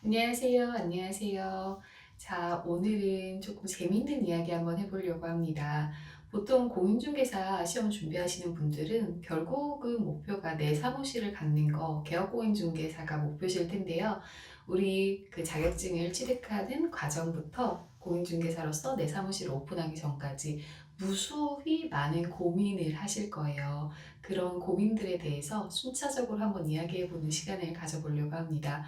안녕하세요. 안녕하세요. 자, 오늘은 조금 재밌는 이야기 한번 해보려고 합니다. 보통 공인중개사 시험 준비하시는 분들은 결국은 목표가 내 사무실을 갖는 거, 개업공인중개사가 목표실 텐데요. 우리 그 자격증을 취득하는 과정부터 공인중개사로서 내 사무실을 오픈하기 전까지 무수히 많은 고민을 하실 거예요. 그런 고민들에 대해서 순차적으로 한번 이야기해보는 시간을 가져보려고 합니다.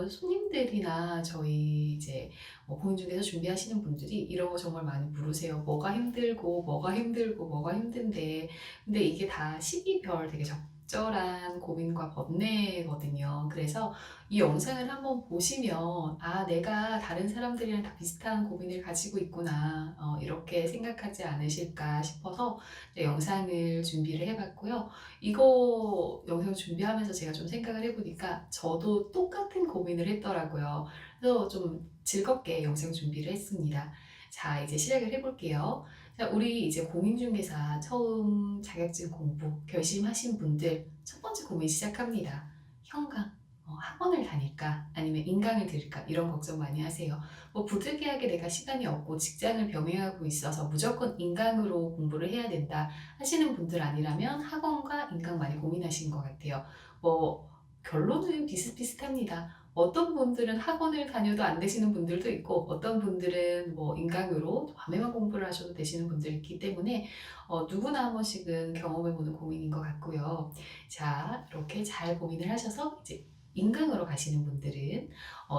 손님들이나 저희 이제 공인중개사 준비하시는 분들이 이런 거 정말 많이 물으세요. 뭐가 힘들고, 뭐가 힘들고, 뭐가 힘든데. 근데 이게 다 시기별 되게 적절한 고민과 번뇌거든요. 그래서 이 영상을 한번 보시면, 아, 내가 다른 사람들이랑 다 비슷한 고민을 가지고 있구나. 이렇게 생각하지 않으실까 싶어서 영상을 준비를 해봤고요. 이거 영상 준비하면서 제가 좀 생각을 해보니까 저도 똑같은 고민을 했더라고요. 그래서 좀 즐겁게 영상 준비를 했습니다. 자, 이제 시작을 해볼게요. 자, 우리 이제 공인중개사 처음 자격증 공부 결심하신 분들 첫 번째 고민 시작합니다. 현강. 학원을 다닐까? 아니면 인강을 들을까? 이런 걱정 많이 하세요. 부득이하게 내가 시간이 없고 직장을 병행하고 있어서 무조건 인강으로 공부를 해야 된다 하시는 분들 아니라면 학원과 인강 많이 고민하신 것 같아요. 뭐 결론은 비슷비슷합니다. 어떤 분들은 학원을 다녀도 안 되시는 분들도 있고 어떤 분들은 뭐 인강으로 밤에만 공부를 하셔도 되시는 분들이 있기 때문에 누구나 한 번씩은 경험해보는 고민인 것 같고요. 자, 이렇게 잘 고민을 하셔서 이제 인강으로 가시는 분들은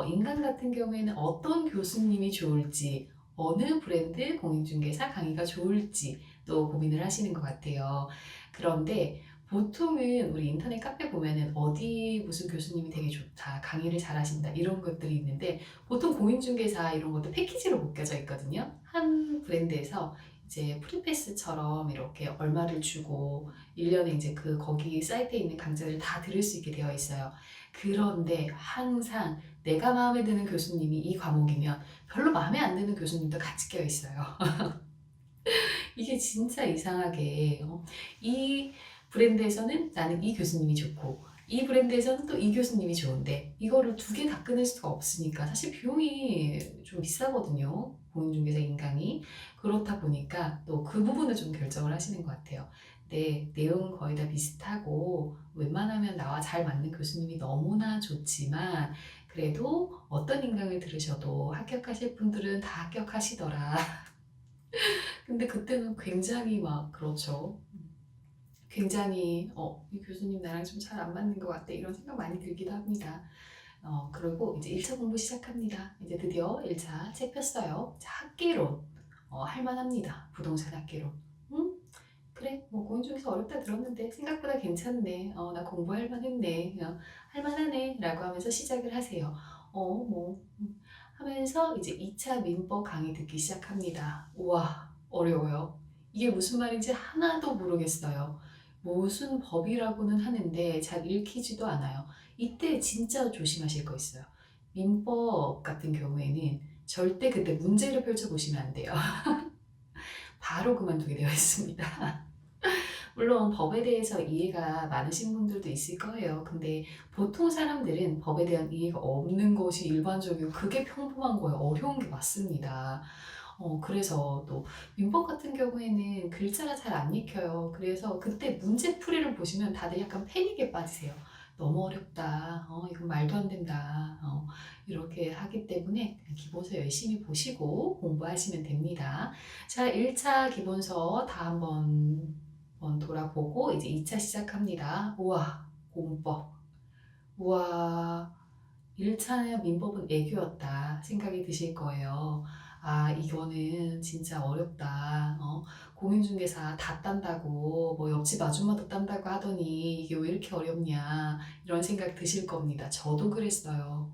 인강 같은 경우에는 어떤 교수님이 좋을지 어느 브랜드 공인중개사 강의가 좋을지 또 고민을 하시는 것 같아요. 그런데 보통은 우리 인터넷 카페 보면은 어디 무슨 교수님이 되게 좋다, 강의를 잘하신다 이런 것들이 있는데 보통 공인중개사 이런 것도 패키지로 묶여져 있거든요. 한 브랜드에서 이제 프리패스처럼 이렇게 얼마를 주고 1년에 이제 그 거기 사이트에 있는 강좌를 다 들을 수 있게 되어 있어요. 그런데 항상 내가 마음에 드는 교수님이 이 과목이면 별로 마음에 안 드는 교수님도 같이 껴 있어요. 이게 진짜 이상하게 이 브랜드에서는 나는 이 교수님이 좋고 이 브랜드에서는 또 이 교수님이 좋은데 이거를 두 개 다 끊을 수가 없으니까 사실 비용이 좀 비싸거든요. 공인중개사 인강이. 그렇다 보니까 또 그 부분을 좀 결정을 하시는 것 같아요. 네, 내용은 거의 다 비슷하고 웬만하면 나와 잘 맞는 교수님이 너무나 좋지만 그래도 어떤 인강을 들으셔도 합격하실 분들은 다 합격하시더라. 근데 그때는 굉장히 막 그렇죠. 굉장히 이 교수님 나랑 좀 잘 안 맞는 것 같아 이런 생각 많이 들기도 합니다. 그리고 이제 1차 공부 시작합니다. 이제 드디어 1차 책 폈어요. 자, 학개론 할만합니다. 부동산 학개론. 응? 그래, 뭐 공인중개사 어렵다 들었는데 생각보다 괜찮네. 나 공부할 만했네. 할만하네. 라고 하면서 시작을 하세요. 하면서 이제 2차 민법 강의 듣기 시작합니다. 우와, 어려워요. 이게 무슨 말인지 하나도 모르겠어요. 무슨 법이라고는 하는데 잘 읽히지도 않아요. 이때 진짜 조심하실 거 있어요. 민법 같은 경우에는 절대 그때 문제를 펼쳐보시면 안 돼요. 바로 그만두게 되어 있습니다. 물론 법에 대해서 이해가 많으신 분들도 있을 거예요. 근데 보통 사람들은 법에 대한 이해가 없는 것이 일반적이고 그게 평범한 거예요. 어려운 게 맞습니다. 그래서 또 민법 같은 경우에는 글자가 잘 안 읽혀요. 그래서 그때 문제풀이를 보시면 다들 약간 패닉에 빠지세요. 너무 어렵다. 이건 말도 안 된다. 이렇게 하기 때문에 그냥 기본서 열심히 보시고 공부하시면 됩니다. 자, 1차 기본서 다 한번 돌아보고 이제 2차 시작합니다. 우와, 공법. 우와, 1차는 민법은 애교였다 생각이 드실 거예요. 아, 이거는 진짜 어렵다. 공인중개사 다 딴다고, 뭐 옆집 아줌마도 딴다고 하더니 이게 왜 이렇게 어렵냐, 이런 생각 드실 겁니다. 저도 그랬어요.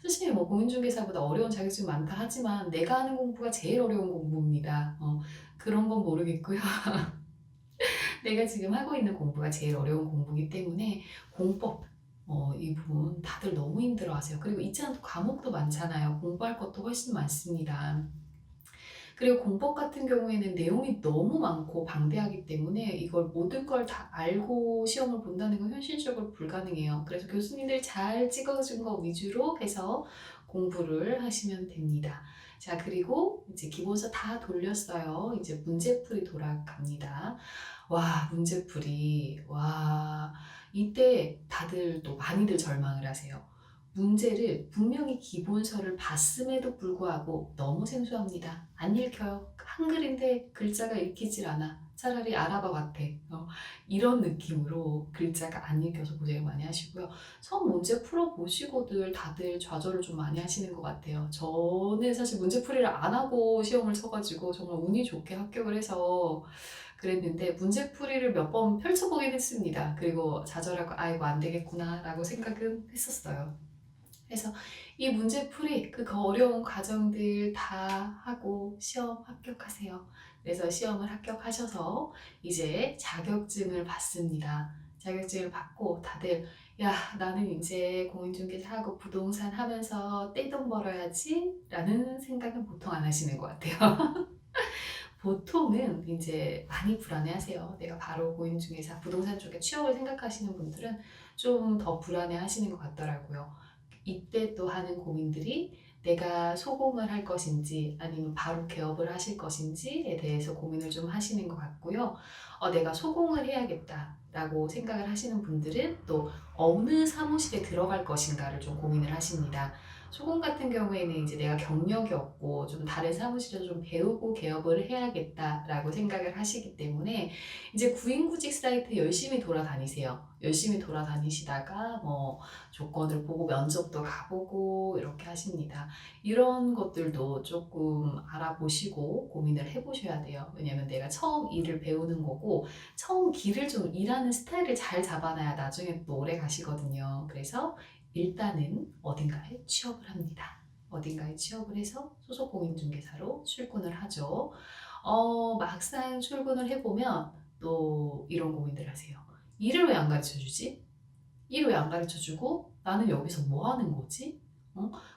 사실 뭐 공인중개사보다 어려운 자격증 많다 하지만 내가 하는 공부가 제일 어려운 공부입니다. 그런 건 모르겠고요. 내가 지금 하고 있는 공부가 제일 어려운 공부이기 때문에 공법, 이 부분 다들 너무 힘들어 하세요. 그리고 있지 않은 과목도 많잖아요. 공부할 것도 훨씬 많습니다. 그리고 공법 같은 경우에는 내용이 너무 많고 방대하기 때문에 이걸 모든 걸 다 알고 시험을 본다는 건 현실적으로 불가능해요. 그래서 교수님들이 잘 찍어준 거 위주로 해서 공부를 하시면 됩니다. 자, 그리고 이제 기본서 다 돌렸어요. 이제 문제풀이 돌아갑니다. 와, 문제풀이. 와, 이때 다들 또 많이들 절망을 하세요. 문제를 분명히 기본서를 봤음에도 불구하고 너무 생소합니다. 안 읽혀요. 한글인데 글자가 읽히질 않아. 차라리 아랍어 같아. 이런 느낌으로 글자가 안 읽혀서 고생을 많이 하시고요. 처음 문제 풀어보시고들 다들 좌절을 좀 많이 하시는 것 같아요. 저는 사실 문제풀이를 안 하고 시험을 쳐가지고 정말 운이 좋게 합격을 해서 그랬는데 문제풀이를 몇 번 펼쳐보긴 했습니다. 그리고 좌절하고 아이고 안 되겠구나 라고 생각은 했었어요. 그래서 이 문제풀이 그 어려운 과정들 다 하고 시험 합격하세요. 그래서 시험을 합격하셔서 이제 자격증을 받습니다. 자격증을 받고 다들 야, 나는 이제 공인중개사하고 부동산 하면서 떼돈 벌어야지 라는 생각은 보통 안 하시는 것 같아요. 보통은 이제 많이 불안해하세요. 내가 바로 공인중개사 부동산 쪽에 취업을 생각하시는 분들은 좀 더 불안해하시는 것 같더라고요. 이때 또 하는 고민들이 내가 소공을 할 것인지 아니면 바로 개업을 하실 것인지에 대해서 고민을 좀 하시는 것 같고요. 내가 소공을 해야겠다라고 생각을 하시는 분들은 또 어느 사무실에 들어갈 것인가를 좀 고민을 하십니다. 소공 같은 경우에는 이제 내가 경력이 없고 좀 다른 사무실에서 좀 배우고 개업을 해야겠다라고 생각을 하시기 때문에 이제 구인구직 사이트 열심히 돌아다니세요. 열심히 돌아다니시다가 뭐 조건을 보고 면접도 가보고 이렇게 하십니다. 이런 것들도 조금 알아보시고 고민을 해보셔야 돼요. 왜냐면 내가 처음 일을 배우는 거고 처음 길을 좀 일하는 스타일을 잘 잡아놔야 나중에 또 오래 가시거든요. 그래서 일단은 어딘가에 취업을 합니다. 어딘가에 취업을 해서 소속 공인중개사로 출근을 하죠. 막상 출근을 해보면 또 이런 고민들 하세요. 일을 왜 안 가르쳐 주지? 일을 왜 안 가르쳐 주고 나는 여기서 뭐 하는 거지?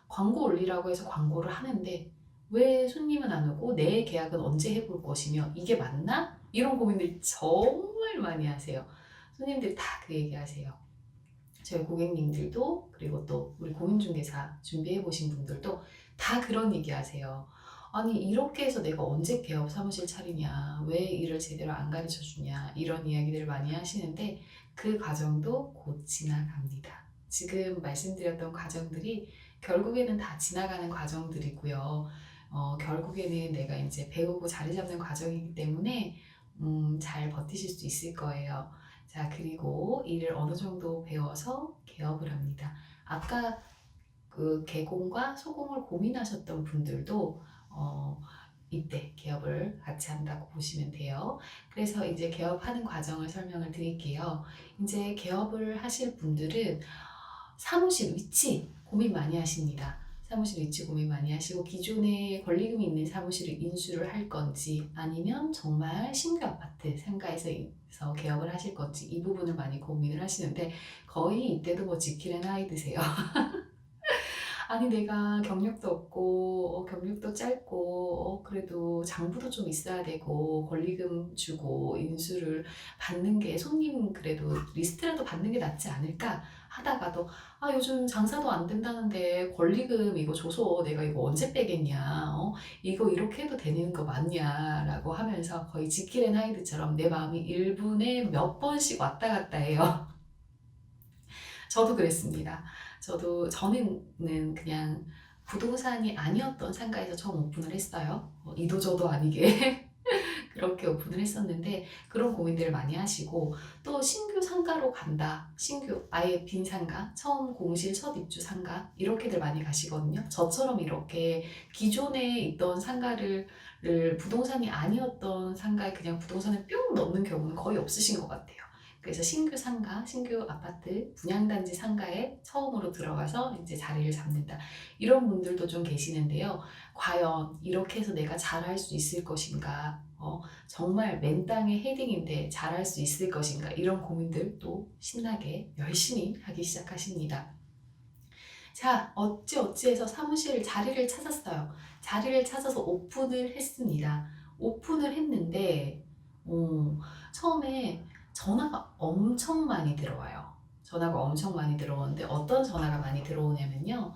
광고 올리라고 해서 광고를 하는데 왜 손님은 안 오고 내 계약은 언제 해볼 것이며 이게 맞나? 이런 고민들 정말 많이 하세요. 손님들이 다 그 얘기 하세요. 저희 고객님들도 그리고 또 우리 공인중개사 준비해 보신 분들도 다 그런 얘기 하세요. 아니 이렇게 해서 내가 언제 개업 사무실 차리냐, 왜 일을 제대로 안 가르쳐 주냐 이런 이야기들을 많이 하시는데 그 과정도 곧 지나갑니다. 지금 말씀드렸던 과정들이 결국에는 다 지나가는 과정들이고요. 결국에는 내가 이제 배우고 자리 잡는 과정이기 때문에 잘 버티실 수 있을 거예요. 자, 그리고 일을 어느 정도 배워서 개업을 합니다. 아까 그 개공과 소공을 고민하셨던 분들도 이때 개업을 같이 한다고 보시면 돼요. 그래서 이제 개업하는 과정을 설명을 드릴게요. 이제 개업을 하실 분들은 사무실 위치 고민 많이 하십니다. 사무실 위치 고민 많이 하시고 기존에 권리금이 있는 사무실을 인수를 할 건지 아니면 정말 신규 아파트 상가에서 개업을 하실 건지 이 부분을 많이 고민을 하시는데 거의 이때도 뭐 지킬앤 하이드세요. 아니 내가 경력도 없고 경력도 짧고 그래도 장부도 좀 있어야 되고 권리금 주고 인수를 받는 게 손님 그래도 리스트라도 받는 게 낫지 않을까 하다가도 아 요즘 장사도 안 된다는데 권리금 이거 줘서 내가 이거 언제 빼겠냐 이거 이렇게 해도 되는 거 맞냐 라고 하면서 거의 지킬 앤 하이드처럼 내 마음이 1분에 몇 번씩 왔다 갔다 해요. 저도 그랬습니다. 저는 그냥 부동산이 아니었던 상가에서 처음 오픈을 했어요. 이도저도 아니게 그렇게 오픈을 했었는데 그런 고민들을 많이 하시고 또 신규 상가로 간다. 신규 아예 빈 상가, 처음 공실 첫 입주 상가 이렇게들 많이 가시거든요. 저처럼 이렇게 기존에 있던 상가를 부동산이 아니었던 상가에 그냥 부동산을 뿅 넣는 경우는 거의 없으신 것 같아요. 그래서 신규 상가, 신규 아파트, 분양단지 상가에 처음으로 들어가서 이제 자리를 잡는다. 이런 분들도 좀 계시는데요. 과연 이렇게 해서 내가 잘할 수 있을 것인가? 정말 맨 땅에 헤딩인데 잘할 수 있을 것인가? 이런 고민들 또 신나게 열심히 하기 시작하십니다. 자, 어찌어찌해서 사무실 자리를 찾았어요. 자리를 찾아서 오픈을 했습니다. 오픈을 했는데 처음에 전화가 엄청 많이 들어와요. 전화가 엄청 많이 들어오는데 어떤 전화가 많이 들어오냐면요.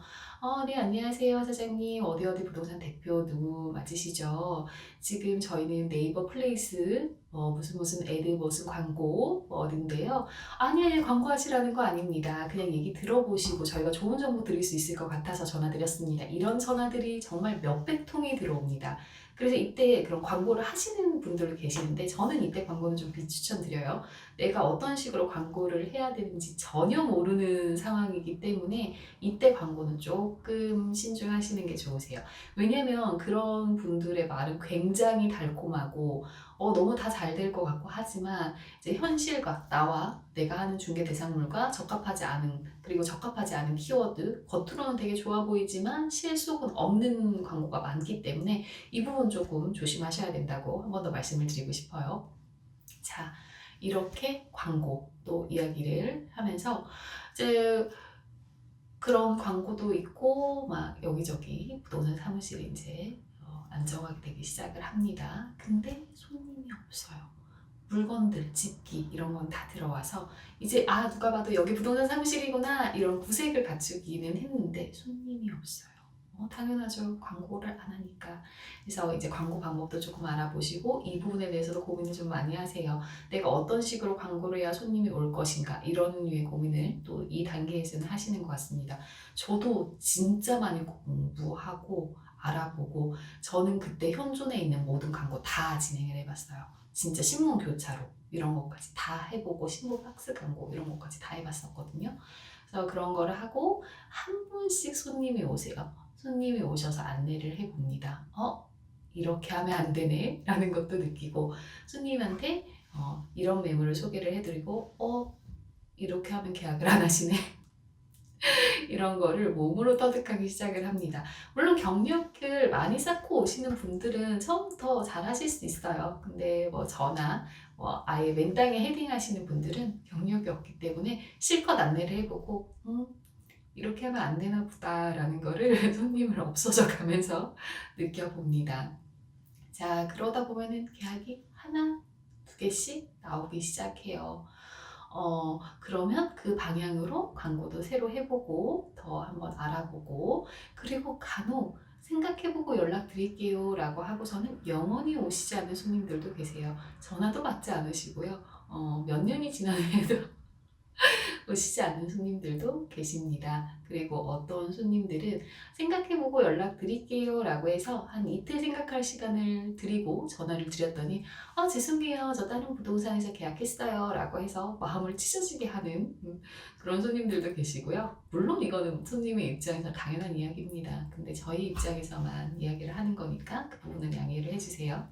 네, 안녕하세요, 사장님. 어디 어디 부동산 대표 누구 맞으시죠? 지금 저희는 네이버 플레이스 무슨 무슨 애드 무슨 광고 어딘데요. 아니, 광고하시라는 거 아닙니다. 그냥 얘기 들어보시고 저희가 좋은 정보 드릴 수 있을 것 같아서 전화드렸습니다. 이런 전화들이 정말 몇백 통이 들어옵니다. 그래서 이때 그런 광고를 하시는 분들도 계시는데 저는 이때 광고는 좀 비추천드려요. 내가 어떤 식으로 광고를 해야 되는지 전혀 모르는 상황이기 때문에 이때 광고는 조금 신중하시는 게 좋으세요. 왜냐면 그런 분들의 말은 굉장히 달콤하고 너무 다 잘 될 것 같고 하지만 이제 현실과 나와 내가 하는 중개 대상물과 적합하지 않은, 그리고 적합하지 않은 키워드, 겉으로는 되게 좋아 보이지만 실속은 없는 광고가 많기 때문에 이 부분 조금 조심하셔야 된다고 한 번 더 말씀을 드리고 싶어요. 자, 이렇게 광고 또 이야기를 하면서 이제 그런 광고도 있고 막 여기저기 부동산 사무실이 이제 안정화가 되기 시작을 합니다. 근데 손님이 없어요. 물건들, 집기 이런 건 다 들어와서 이제 누가 봐도 여기 부동산 사무실이구나 이런 구색을 갖추기는 했는데 손님이 없어요. 당연하죠. 광고를 안 하니까. 그래서 이제 광고 방법도 조금 알아보시고 이 부분에 대해서도 고민을 좀 많이 하세요. 내가 어떤 식으로 광고를 해야 손님이 올 것인가 이런 류의 고민을 또 이 단계에서는 하시는 것 같습니다. 저도 진짜 많이 공부하고 알아보고 저는 그때 현존에 있는 모든 광고 다 진행을 해봤어요. 진짜 신문 교차로 이런 것까지 다 해보고 신문 박스 광고 이런 것까지 다 해봤었거든요. 그래서 그런 거를 하고 한 분씩 손님이 오세요. 손님이 오셔서 안내를 해봅니다. 이렇게 하면 안 되네 라는 것도 느끼고 손님한테 이런 매물을 소개를 해드리고 이렇게 하면 계약을 안 하시네 이런 거를 몸으로 터득하기 시작을 합니다. 물론 경력을 많이 쌓고 오시는 분들은 처음부터 잘 하실 수 있어요. 근데 뭐 저나 아예 맨땅에 헤딩 하시는 분들은 경력이 없기 때문에 실컷 안내를 해보고 이렇게 하면 안 되나 보다 라는 거를 손님을 없어져 가면서 느껴봅니다. 자, 그러다 보면은 계약이 하나, 두 개씩 나오기 시작해요. 그러면 그 방향으로 광고도 새로 해보고 더 한번 알아보고 그리고 간혹 생각해보고 연락드릴게요 라고 하고서는 영원히 오시지 않는 손님들도 계세요. 전화도 받지 않으시고요. 몇 년이 지나도 오시지 않는 손님들도 계십니다. 그리고 어떤 손님들은 생각해보고 연락드릴게요 라고 해서 한 이틀 생각할 시간을 드리고 전화를 드렸더니 죄송해요, 저 다른 부동산에서 계약했어요 라고 해서 마음을 찢어지게 하는 그런 손님들도 계시고요. 물론 이거는 손님의 입장에서 당연한 이야기입니다. 근데 저희 입장에서만 이야기를 하는 거니까 그 부분은 양해를 해주세요.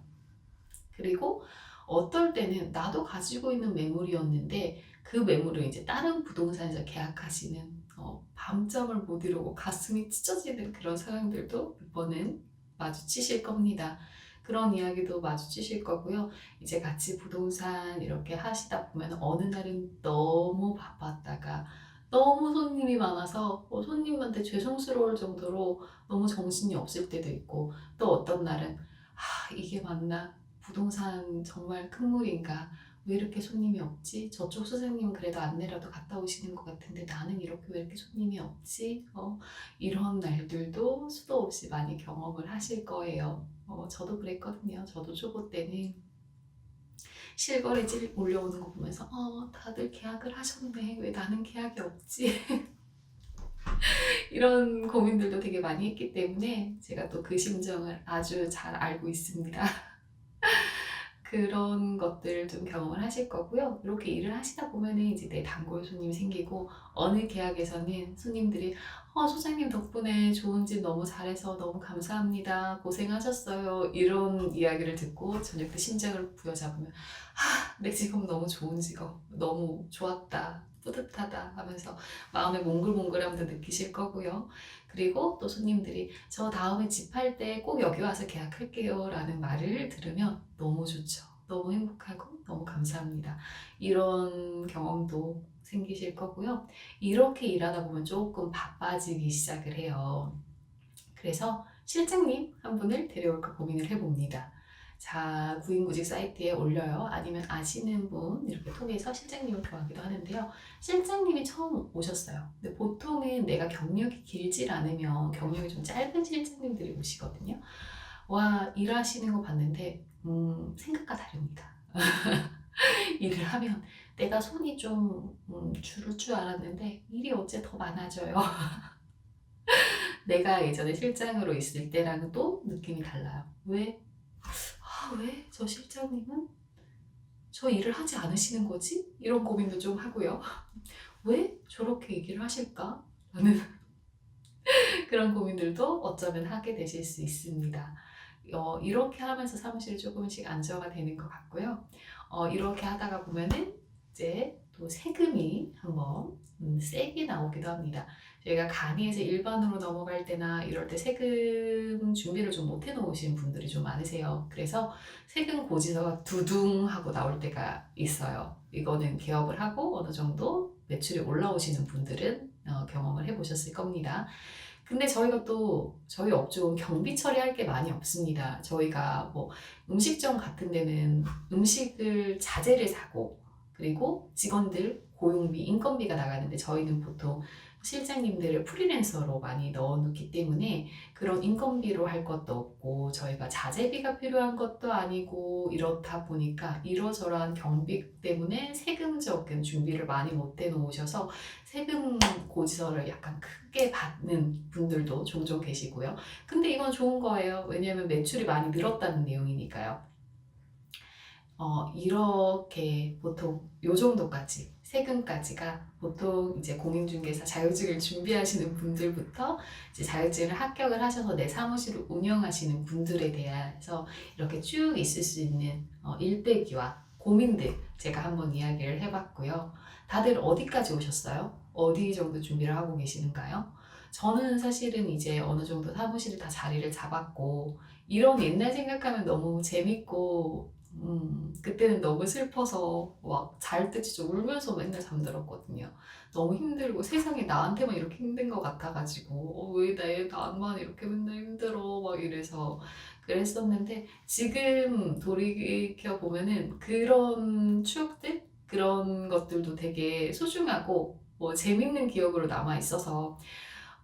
그리고 어떨 때는 나도 가지고 있는 매물이었는데 그 매물을 이제 다른 부동산에서 계약하시는 밤잠을 못 이루고 가슴이 찢어지는 그런 상황들도 몇 번은 마주치실 겁니다. 그런 이야기도 마주치실 거고요. 이제 같이 부동산 이렇게 하시다 보면 어느 날은 너무 바빴다가 너무 손님이 많아서 손님한테 죄송스러울 정도로 너무 정신이 없을 때도 있고 또 어떤 날은 이게 맞나? 부동산 정말 큰물인가? 왜 이렇게 손님이 없지? 저쪽 선생님은 그래도 안내라도 갔다 오시는 것 같은데 나는 이렇게 왜 이렇게 손님이 없지? 이런 날들도 수도 없이 많이 경험을 하실 거예요. 저도 그랬거든요. 저도 초보 때는 실거래질 올려오는 거 보면서 다들 계약을 하셨네. 왜 나는 계약이 없지? 이런 고민들도 되게 많이 했기 때문에 제가 또 그 심정을 아주 잘 알고 있습니다. 그런 것들 좀 경험을 하실 거고요. 이렇게 일을 하시다 보면은 이제 내 단골 손님이 생기고 어느 계약에서는 손님들이 소장님 덕분에 좋은 집 너무 잘해서 너무 감사합니다. 고생하셨어요. 이런 이야기를 듣고 저녁 때 심장을 부여잡으면 내 직업 너무 좋은 직업, 너무 좋았다. 뿌듯하다 하면서 마음에 몽글몽글함도 느끼실 거고요. 그리고 또 손님들이 저 다음에 집 할 때 꼭 여기 와서 계약할게요 라는 말을 들으면 너무 좋죠. 너무 행복하고 너무 감사합니다. 이런 경험도 생기실 거고요. 이렇게 일하다 보면 조금 바빠지기 시작을 해요. 그래서 실장님 한 분을 데려올까 고민을 해봅니다. 자, 구인구직 사이트에 올려요. 아니면 아시는 분 이렇게 통해서 실장님을 구하기도 하는데요. 실장님이 처음 오셨어요. 근데 보통은 내가 경력이 길질 않으면 경력이 좀 짧은 실장님들이 오시거든요. 와, 일하시는 거 봤는데, 생각과 다릅니다. 일을 하면 내가 손이 좀 줄을 줄 알았는데 일이 어째 더 많아져요. 내가 예전에 실장으로 있을 때랑은 또 느낌이 달라요. 왜? 왜 저 실장님은 저 일을 하지 않으시는 거지? 이런 고민도 좀 하고요. 왜 저렇게 얘기를 하실까? 라는 그런 고민들도 어쩌면 하게 되실 수 있습니다. 이렇게 하면서 사무실이 조금씩 안정화 되는 것 같고요. 이렇게 하다가 보면은 이제 또 세금이 한번 세게 나오기도 합니다. 저희가 강의에서 일반으로 넘어갈 때나 이럴 때 세금 준비를 좀 못 해놓으신 분들이 좀 많으세요. 그래서 세금 고지서가 두둥 하고 나올 때가 있어요. 이거는 개업을 하고 어느 정도 매출이 올라오시는 분들은 경험을 해보셨을 겁니다. 근데 저희가 또 저희 업종은 경비 처리할 게 많이 없습니다. 저희가 뭐 음식점 같은 데는 음식을 자재를 사고 그리고 직원들 고용비, 인건비가 나가는데 저희는 보통 실장님들을 프리랜서로 많이 넣어놓기 때문에 그런 인건비로 할 것도 없고 저희가 자재비가 필요한 것도 아니고 이렇다 보니까 이러저러한 경비 때문에 세금적인 준비를 많이 못 해놓으셔서 세금 고지서를 약간 크게 받는 분들도 종종 계시고요. 근데 이건 좋은 거예요. 왜냐하면 매출이 많이 늘었다는 내용이니까요. 이렇게 보통 요 정도까지 세금까지가 보통 이제 공인중개사 자격증을 준비하시는 분들부터 이제 자격증을 합격을 하셔서 내 사무실을 운영하시는 분들에 대해서 이렇게 쭉 있을 수 있는 일대기와 고민들 제가 한번 이야기를 해봤고요. 다들 어디까지 오셨어요? 어디 정도 준비를 하고 계시는가요? 저는 사실은 이제 어느 정도 사무실을 다 자리를 잡았고 이런 옛날 생각하면 너무 재밌고 그때는 너무 슬퍼서 막 잘 때 진짜 울면서 맨날 잠들었거든요. 너무 힘들고 세상에 나한테만 이렇게 힘든 것 같아가지고 왜 나만 이렇게 맨날 힘들어 막 이래서 그랬었는데 지금 돌이켜 보면은 그런 추억들 그런 것들도 되게 소중하고 뭐 재밌는 기억으로 남아 있어서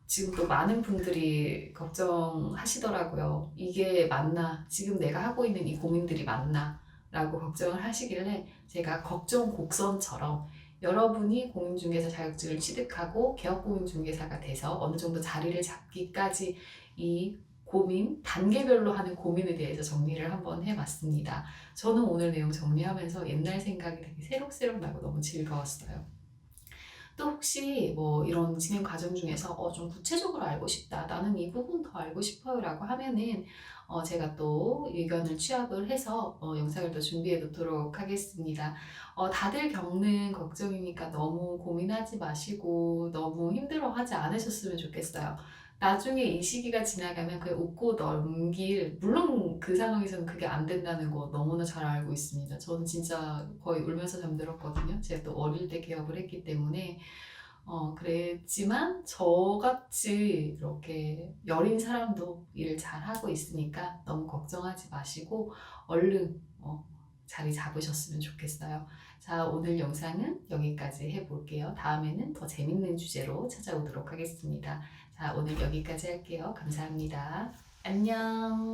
지금 또 많은 분들이 걱정하시더라고요. 이게 맞나? 지금 내가 하고 있는 이 고민들이 맞나? 라고 걱정을 하시길래 제가 걱정 곡선처럼 여러분이 공인중개사 자격증을 취득하고 개업공인중개사가 돼서 어느 정도 자리를 잡기까지 이 고민, 단계별로 하는 고민에 대해서 정리를 한번 해봤습니다. 저는 오늘 내용 정리하면서 옛날 생각이 되게 새록새록 나고 너무 즐거웠어요. 또 혹시 뭐 이런 진행 과정 중에서 좀 구체적으로 알고 싶다. 나는 이 부분 더 알고 싶어요. 라고 하면은 제가 또 의견을 취합을 해서 영상을 더 준비해 놓도록 하겠습니다. 다들 겪는 걱정이니까 너무 고민하지 마시고 너무 힘들어하지 않으셨으면 좋겠어요. 나중에 이 시기가 지나가면 그냥 웃고 넘길, 물론 그 상황에서는 그게 안 된다는 거 너무나 잘 알고 있습니다. 저는 진짜 거의 울면서 잠들었거든요. 제가 또 어릴 때 개업을 했기 때문에. 그랬지만 저같이 이렇게 여린 사람도 일을 잘 하고 있으니까 너무 걱정하지 마시고 얼른 자리 잡으셨으면 좋겠어요. 자, 오늘 영상은 여기까지 해볼게요. 다음에는 더 재밌는 주제로 찾아오도록 하겠습니다. 자, 오늘 여기까지 할게요. 감사합니다. 안녕.